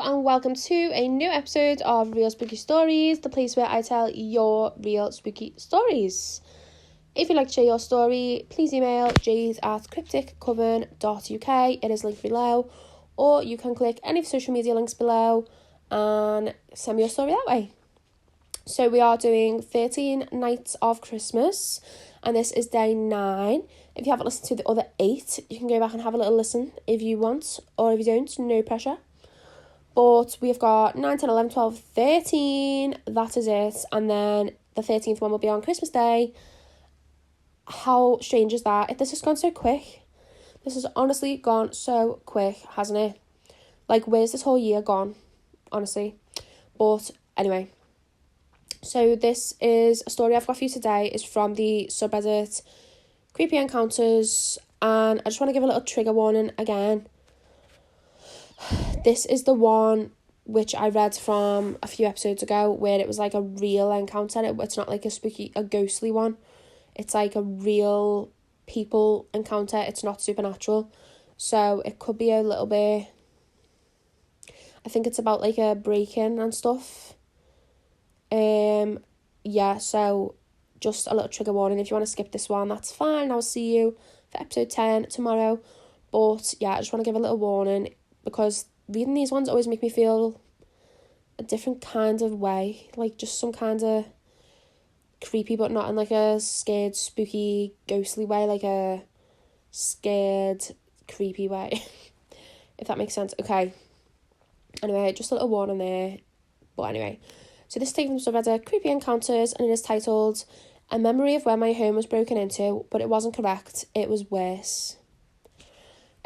and welcome to a new episode of Real Spooky Stories, the place where I tell your real spooky stories. If you'd like to share your story, please email jays@crypticcoven.uk. It is linked below, or you can click any of the social media links below and send me your story that way. So we are doing 13 Nights of Christmas, and this is day 9. If you haven't listened to the other 8, you can go back and have a little listen if you want, or if you don't, no pressure. But we've got 9, 10, 11, 12, 13, that is it. And then the 13th one will be on Christmas Day. How strange is that? This has gone so quick. This has honestly gone so quick, hasn't it? Like, where's this whole year gone? Honestly. But anyway. So this is a story I've got for you today. It's from the subreddit Creepy Encounters. And I just want to give a little trigger warning again. This is the one which I read from a few episodes ago where it was like a real encounter. It's not like a ghostly one. It's like a real people encounter. It's not supernatural. So it could be a little bit... I think it's about like a break-in and stuff. Yeah, so just a little trigger warning. If you want to skip this one, that's fine. I'll see you for episode 10 tomorrow. But yeah, I just want to give a little warning because reading these ones always make me feel a different kind of way, like just some kind of creepy, but not in like a scared, spooky, ghostly way, like a scared, creepy way, if that makes sense. Okay, anyway, just a little warning there. But anyway, so this is taken from subreddit Creepy Encounters, and it is titled A Memory of When My Home Was Broken Into, but it wasn't correct, it was worse.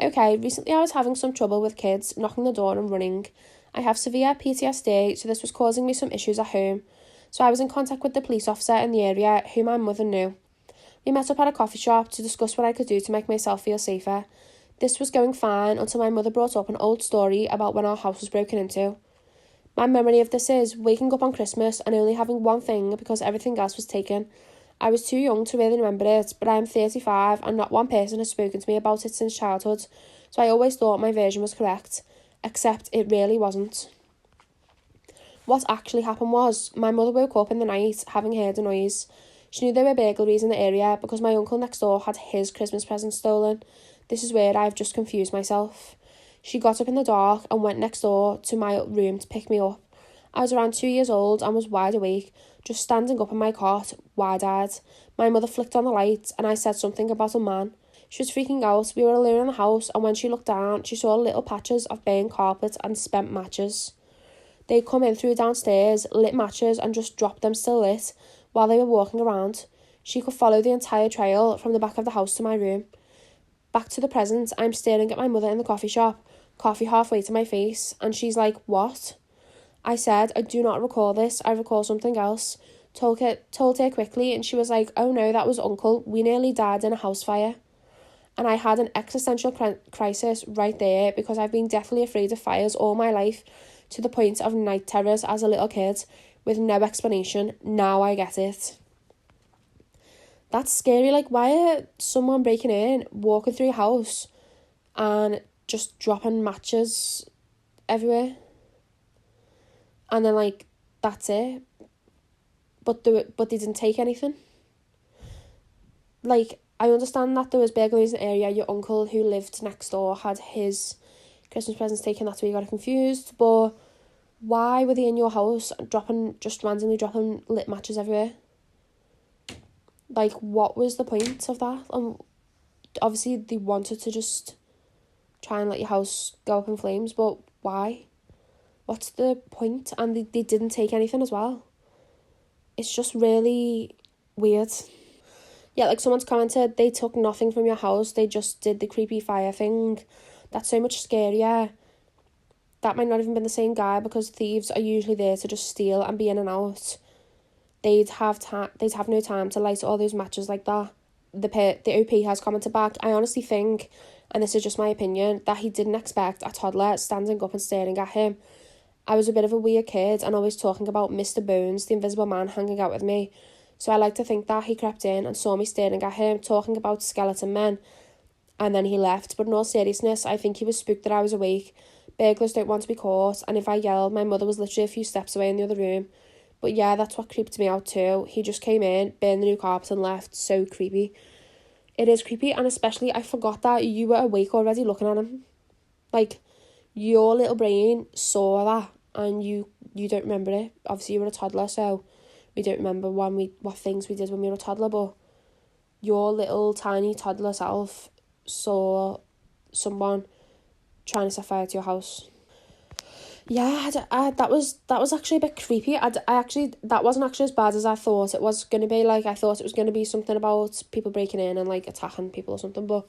Okay, recently I was having some trouble with kids knocking the door and running. I have severe PTSD, so this was causing me some issues at home. So I was in contact with the police officer in the area, who my mother knew. We met up at a coffee shop to discuss what I could do to make myself feel safer. This was going fine until my mother brought up an old story about when our house was broken into. My memory of this is waking up on Christmas and only having one thing because everything else was taken. I was too young to really remember it, but I am 35 and not one person has spoken to me about it since childhood, so I always thought my version was correct, except it really wasn't. What actually happened was, my mother woke up in the night having heard a noise. She knew there were burglaries in the area because my uncle next door had his Christmas present stolen. This is where I've just confused myself. She got up in the dark and went next door to my room to pick me up. I was around 2 years old and was wide awake, just standing up in my cot, wide-eyed. My mother flicked on the light and I said something about a man. She was freaking out. We were alone in the house, and when she looked down, she saw little patches of burnt carpet and spent matches. They'd come in through downstairs, lit matches and just dropped them still lit while they were walking around. She could follow the entire trail from the back of the house to my room. Back to the present, I'm staring at my mother in the coffee shop, coffee halfway to my face, and she's like, "What?" I said, "I do not recall this, I recall something else." Told her quickly, and she was like, "Oh no, that was Uncle, we nearly died in a house fire." And I had an existential crisis right there because I've been deathly afraid of fires all my life, to the point of night terrors as a little kid, with no explanation. Now I get it. That's scary. Like, why are someone breaking in, walking through your house, and just dropping matches everywhere? And then, like, that's it. But they didn't take anything. Like, I understand that there was burglaries in the area. Your uncle who lived next door had his Christmas presents taken. That's where you got confused. But why were they in your house just randomly dropping lit matches everywhere? Like, what was the point of that? Obviously, they wanted to just try and let your house go up in flames, but why? What's the point? And they didn't take anything as well. It's just really weird. Yeah, like someone's commented, they took nothing from your house, they just did the creepy fire thing. That's so much scarier. That might not even been the same guy because thieves are usually there to just steal and be in and out. They'd have no time to light all those matches like that. The OP has commented back, I honestly think, and this is just my opinion, that he didn't expect a toddler standing up and staring at him. I was a bit of a weird kid and always talking about Mr. Bones, the invisible man, hanging out with me. So I like to think that he crept in and saw me staring at him, talking about skeleton men, and then he left. But in all seriousness, I think he was spooked that I was awake, burglars don't want to be caught, and if I yelled, my mother was literally a few steps away in the other room. But yeah, that's what creeped me out too. He just came in, burned the new carpet and left. So creepy. It is creepy, and especially I forgot that you were awake already looking at him. Like, your little brain saw that, and you don't remember it. Obviously, you were a toddler, so we don't remember what things we did when we were a toddler, but your little tiny toddler self saw someone trying to set fire to your house. Yeah, that was actually a bit creepy. That wasn't actually as bad as I thought it was going to be. Like, I thought it was going to be something about people breaking in and, like, attacking people or something, but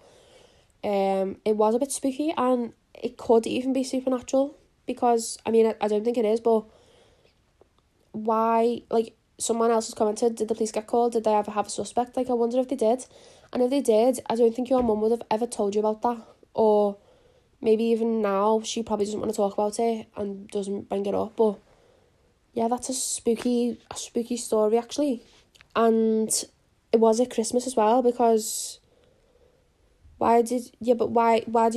it was a bit spooky, and it could even be supernatural, because, I mean, I don't think it is, but why, like, someone else has commented, did the police get called? Did they ever have a suspect? Like, I wonder if they did. And if they did, I don't think your mum would have ever told you about that. Or maybe even now, she probably doesn't want to talk about it and doesn't bring it up. But yeah, that's a spooky story, actually. And it was at Christmas as well, because why do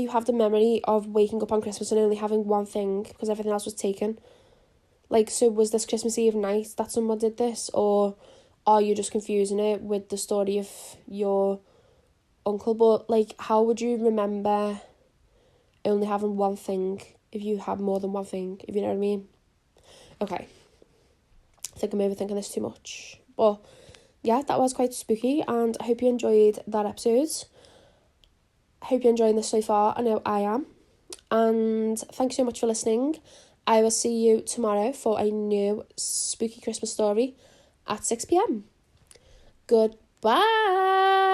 you have the memory of waking up on Christmas and only having one thing because everything else was taken? Like, so was this Christmas Eve night that someone did this, or are you just confusing it with the story of your uncle? But, like, how would you remember only having one thing if you have more than one thing, if you know what I mean? Okay. I think I'm overthinking this too much. But yeah, that was quite spooky, and I hope you enjoyed that episode. I hope you're enjoying this so far. I know I am. And thanks so much for listening. I will see you tomorrow for a new spooky Christmas story at 6 p.m. Goodbye.